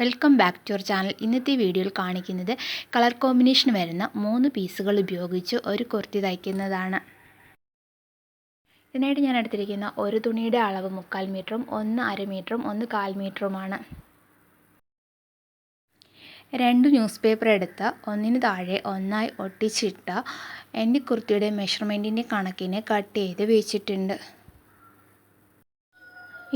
Welcome back to your channel. ഇന്നത്തെ വീഡിയോയിൽ കാണിക്കുന്നത് കളർ കോമ്പിനേഷൻ വരുന്ന 3 പീസുകൾ ഉപയോഗിച്ച് ഒരു കുർത്തി തയ്ക്കുന്നതാണ്. ഇതിനായിട്ട് ഞാൻ എടുത്തിരിക്കുന്ന ഒരു തുണിയുടെ അളവ് 3/4 മീറ്ററും 1 1/2 മീറ്ററും 1 1/4 മീറ്ററുമാണ്. 2 ന്യൂസ് പേപ്പർ എടുത്ത് ഒന്നിന് താഴെ ഒന്നായി ഒട്ടിച്ചിട്ട് എൻ്റെ കുർത്തിയുടെ മെഷർമെൻറ്റിൻ്റെ കണക്കിന് കട്ട് ചെയ്ത് വെച്ചിട്ടുണ്ട്.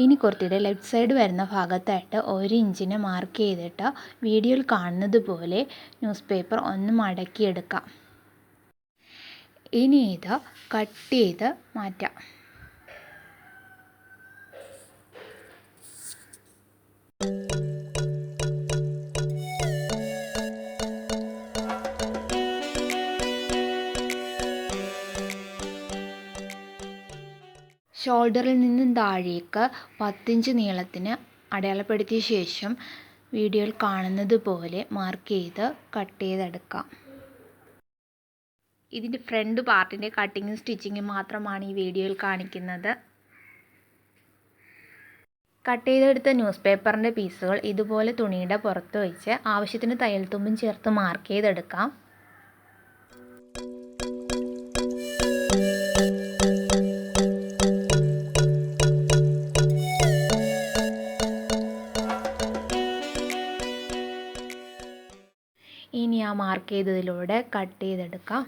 ഇനി കുർത്തിയുടെ ലെഫ്റ്റ് സൈഡ് വരുന്ന ഭാഗത്തായിട്ട് 1 ഇഞ്ചിന് മാർക്ക് ചെയ്തിട്ട് വീഡിയോയിൽ കാണുന്നത് പോലെ ന്യൂസ് പേപ്പർ ഒന്ന് മടക്കിയെടുക്കാം. ഇനി ഇത് കട്ട് ചെയ്ത് മാറ്റാം. ഷോൾഡറിൽ നിന്നും താഴേക്ക് 10 ഇഞ്ച് നീളത്തിന് അടയാളപ്പെടുത്തിയ ശേഷം വീഡിയോയിൽ കാണുന്നത് പോലെ മാർക്ക് ചെയ്ത് കട്ട് ചെയ്തെടുക്കാം. ഇതിൻ്റെ ഫ്രണ്ട് പാർട്ടിൻ്റെ കട്ടിങ്ങും സ്റ്റിച്ചിങ്ങും മാത്രമാണ് ഈ വീഡിയോയിൽ കാണിക്കുന്നത്. കട്ട് ചെയ്തെടുത്ത ന്യൂസ് പേപ്പറിൻ്റെ പീസുകൾ ഇതുപോലെ തുണിയുടെ പുറത്ത് വെച്ച് ആവശ്യത്തിന് തയ്യൽ തുമ്പും ചേർത്ത് മാർക്ക് ചെയ്തെടുക്കാം. ഇനി ആ മാർക്ക് ചെയ്തതിലൂടെ കട്ട് ചെയ്തെടുക്കാം.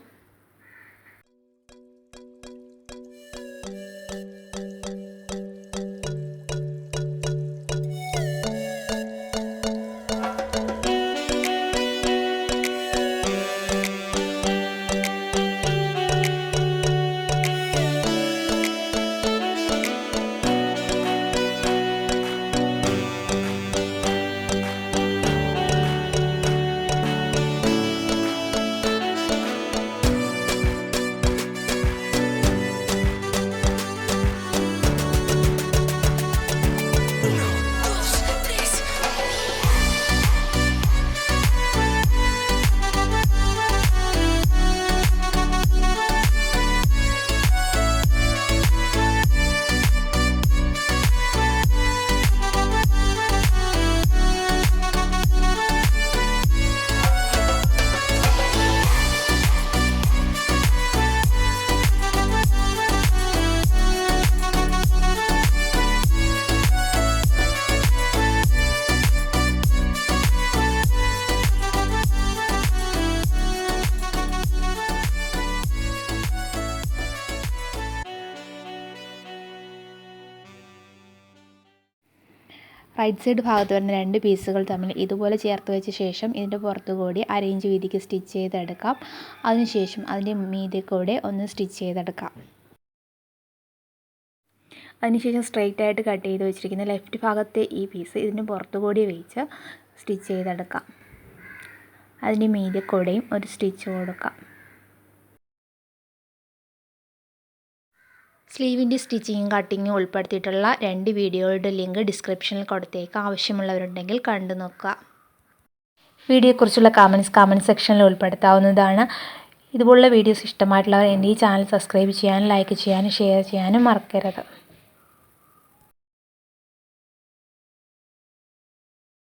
റൈറ്റ് സൈഡ് ഭാഗത്ത് വരുന്ന 2 പീസുകൾ തമ്മിൽ ഇതുപോലെ ചേർത്ത് വെച്ച ശേഷം ഇതിൻ്റെ പുറത്തു കൂടി 1/2 ഇഞ്ച് വീതിക്ക് സ്റ്റിച്ച് ചെയ്തെടുക്കാം. അതിനുശേഷം അതിൻ്റെ മീതെ കൂടെ ഒന്ന് സ്റ്റിച്ച് ചെയ്തെടുക്കാം. അതിനുശേഷം സ്ട്രെയിറ്റ് ആയിട്ട് കട്ട് ചെയ്ത് വെച്ചിരിക്കുന്ന ലെഫ്റ്റ് ഭാഗത്തെ ഈ പീസ് ഇതിൻ്റെ പുറത്തു കൂടി വെച്ച് സ്റ്റിച്ച് ചെയ്തെടുക്കാം. അതിൻ്റെ മീതെ കൂടെയും ഒരു സ്റ്റിച്ച് കൊടുക്കാം. സ്ലീവിൻ്റെ സ്റ്റിച്ചിങ്ങും കട്ടിങ്ങും ഉൾപ്പെടുത്തിയിട്ടുള്ള 2 വീഡിയോയുടെ ലിങ്ക് ഡിസ്ക്രിപ്ഷനിൽ കൊടുത്തേക്ക്. ആവശ്യമുള്ളവരുണ്ടെങ്കിൽ കണ്ടു നോക്കുക. വീഡിയോയെക്കുറിച്ചുള്ള കമൻറ്റ് സെക്ഷനിൽ ഉൾപ്പെടുത്താവുന്നതാണ്. ഇതുപോലുള്ള വീഡിയോസ് ഇഷ്ടമായിട്ടുള്ളവർ എൻ്റെ ഈ ചാനൽ സബ്സ്ക്രൈബ് ചെയ്യാനും ലൈക്ക് ചെയ്യാനും ഷെയർ ചെയ്യാനും മറക്കരുത്.